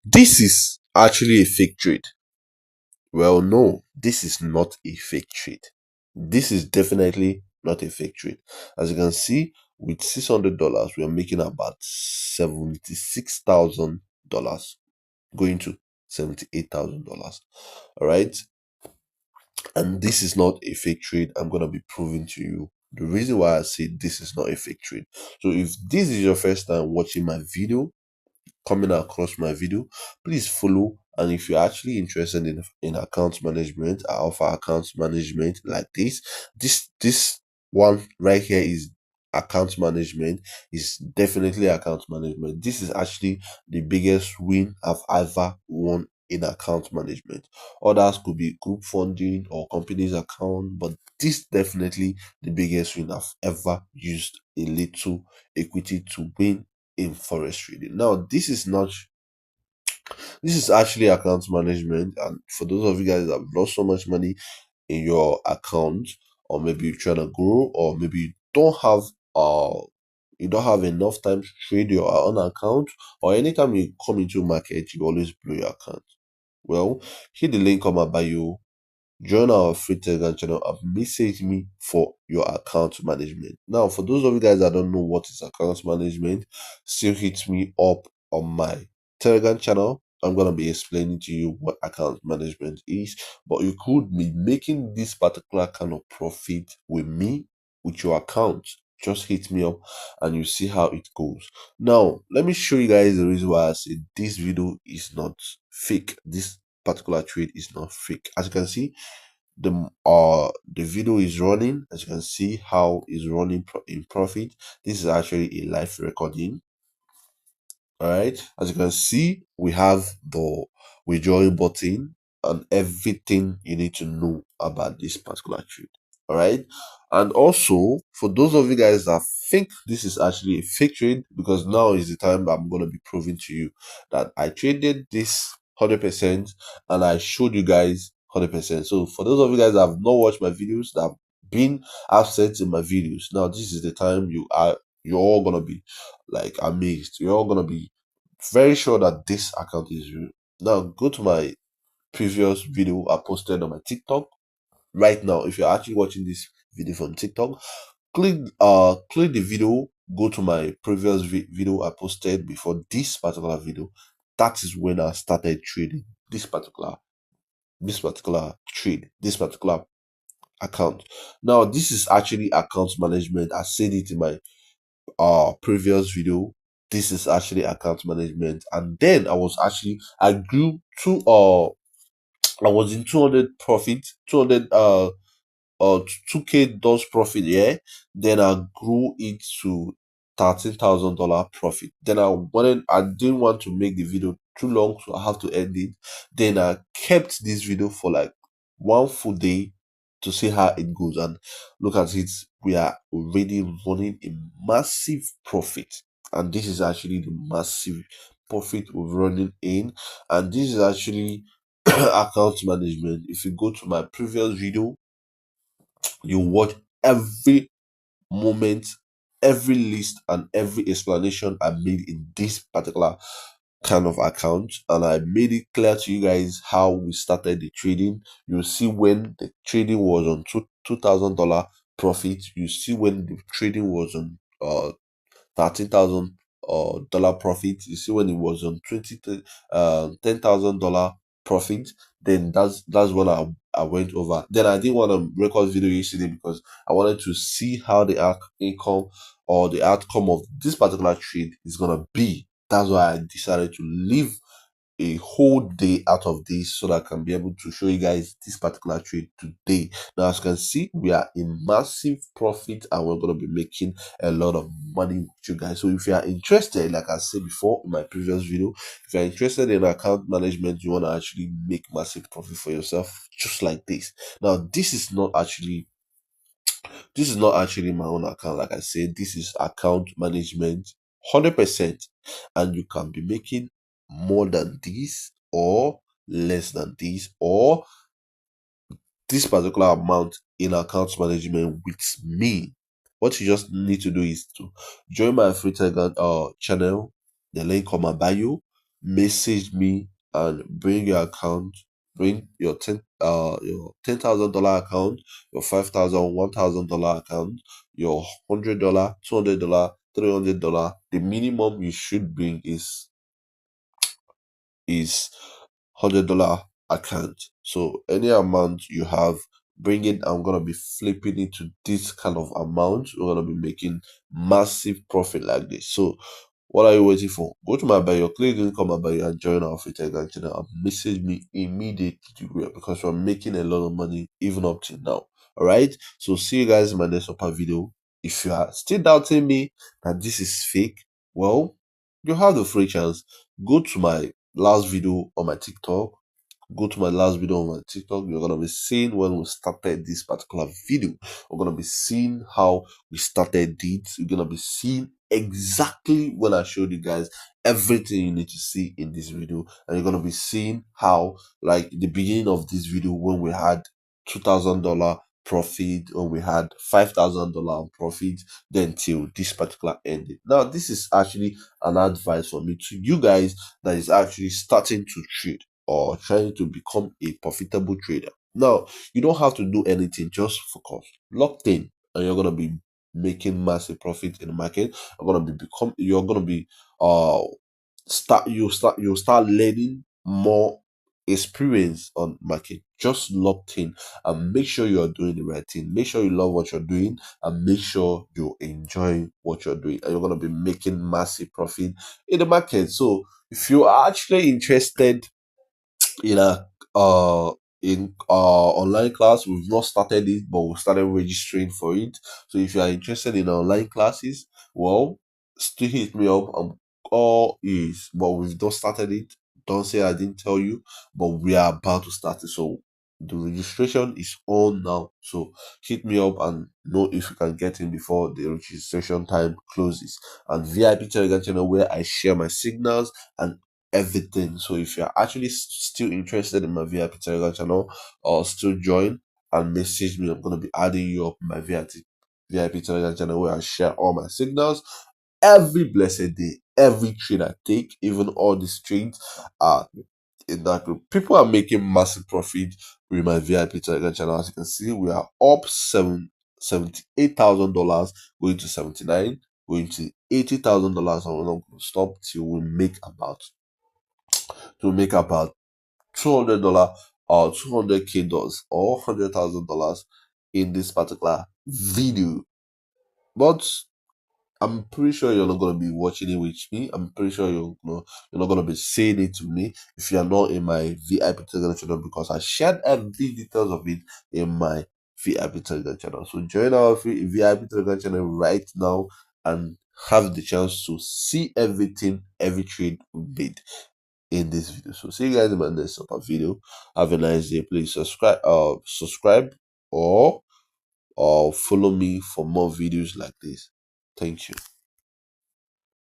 This is actually a fake trade. Well, no, this is not a fake trade. This is definitely not a fake trade. As you can see, with $600, we are making about $76,000, going to $78,000. All right, and this is not a fake trade. I'm gonna be proving to you the reason why I say this is not a fake trade. So, if this is your first time watching my video, coming across my video, please follow. And if you're actually interested in account management, I offer account management like this one right here is account management. Is definitely account management. This is actually the biggest win I've ever won in account management. Others could be group funding or company's account, but this definitely the biggest win I've ever used a little equity to win in forex trading. Now, this is actually account management, and for those of you guys that have lost so much money in your account, or maybe you're trying to grow, or maybe you don't have enough time to trade your own account, or anytime you come into market, you always blow your account. Well, hit the link on my bio, join our free Telegram channel, and message me for your account management. Now, for those of you guys that don't know what is account management, still hit me up on my Telegram channel. I'm gonna be explaining to you what account management is, but you could be making this particular kind of profit with me with your account. Just hit me up and you see how it goes. Now, let me show you guys the reason why I said this video is not fake. This particular trade is not fake. As you can see, the video is running. As you can see how it's running in profit. This is actually a live recording. All right, as you can see, we have the withdrawing button and everything you need to know about this particular trade. All right, and also for those of you guys that think this is actually a fake trade, because now is the time I'm going to be proving to you that I traded this 100% and I showed you guys 100%. So for those of you guys that have not watched my videos, that have been absent in my videos, now this is the time you're all gonna be like amazed. You're all gonna be very sure that this account is real. Now go to my previous video I posted on my TikTok right now. If you're actually watching this video from TikTok, click the video, go to my previous video I posted before this particular video. That is when I started trading this particular trade, this particular account. Now this is actually account management. I said it in my previous video. This is actually account management, and then I grew to I was in 200 profit, 200 2k dollars profit, yeah. Then I grew it to $13,000 profit. Then I didn't want to make the video too long, so I have to end it. Then I kept this video for like one full day to see how it goes, and look at it, we are already running a massive profit. And this is actually the massive profit we're running in, and this is actually account management. If you go to my previous video, you watch every moment, every list, and every explanation I made in this particular kind of account, and I made it clear to you guys how we started the trading. You see when the trading was on $2,000 profit. You see when the trading was on $13,000 dollar profit. You see when it was on $10,000 profit. Then that's when I went over. Then I didn't want to record video yesterday because I wanted to see how the income or the outcome of this particular trade is gonna be. That's why I decided to leave a whole day out of this so that I can be able to show you guys this particular trade today. Now, as you can see, we are in massive profit and we're going to be making a lot of money with you guys. So if you are interested, like I said before in my previous video, if you're interested in account management, you want to actually make massive profit for yourself, just like this. Now, this is not actually my own account. Like I said, this is account management 100%, and you can be making more than this or less than this or this particular amount in account management with me. What you just need to do is to join my free Telegram channel, the link on my bio. message me and bring your account, bring your $10,000 account, your 5,000, $1,000 account, your $100, $200, $300. The minimum you should bring is $100 account. So any amount you have, bring it. I'm gonna be flipping it to this kind of amount. We're gonna be making massive profit like this. So what are you waiting for? Go to my bio, click link on my bio and join our free Telegram channel and message me immediately because we're making a lot of money even up till now. All right. So see you guys in my next upper video. If you are still doubting me that this is fake, well, you have the free chance. Go to my last video on my TikTok. Go to my last video on my TikTok. You're gonna be seeing when we started this particular video. We're gonna be seeing how we started it. You're gonna be seeing exactly when I showed you guys everything you need to see in this video, and you're gonna be seeing how, like the beginning of this video, when we had $2,000 profit, or we had $5,000 profit, then till this particular ending. Now, this is actually an advice for me to you guys that is actually starting to trade or trying to become a profitable trader. Now, you don't have to do anything, just focus, locked in, and you're gonna be making massive profit in the market. You're gonna be you'll start learning more experience on market. Just locked in, and make sure you're doing the right thing. Make sure you love what you're doing, and make sure you enjoy what you're doing, and you're gonna be making massive profit in the market. So if you are actually interested in a online class, we've not started it, but we started registering for it. So if you are interested in online classes, well, still hit me up. I'm all is, but we've not started it. Don't say I didn't tell you, but we are about to start it. So the registration is on now. So hit me up and know if you can get in before the registration time closes. And VIP Telegram channel, where I share my signals and everything. So if you're actually still interested in my VIP Telegram channel, or still join and message me, I'm gonna be adding you up in my VIP Telegram channel, where I share all my signals every blessed day, every trade I take, even all these trades are in that group. People are making massive profit with my VIP Telegram channel. As you can see, we are up $78,000, going to 79, going to $80,000, and we're not going to stop till we make about $200 or $200K or $100,000 in this particular video. But I'm pretty sure you're not gonna be watching it with me. I'm pretty sure you're not gonna be saying it to me if you are not in my VIP Telegram channel, because I shared every details of it in my VIP Telegram channel. So join our free VIP Telegram channel right now and have the chance to see everything, every trade we made in this video. So see you guys in my next video. Have a nice day. Please subscribe or follow me for more videos like this. Thank you.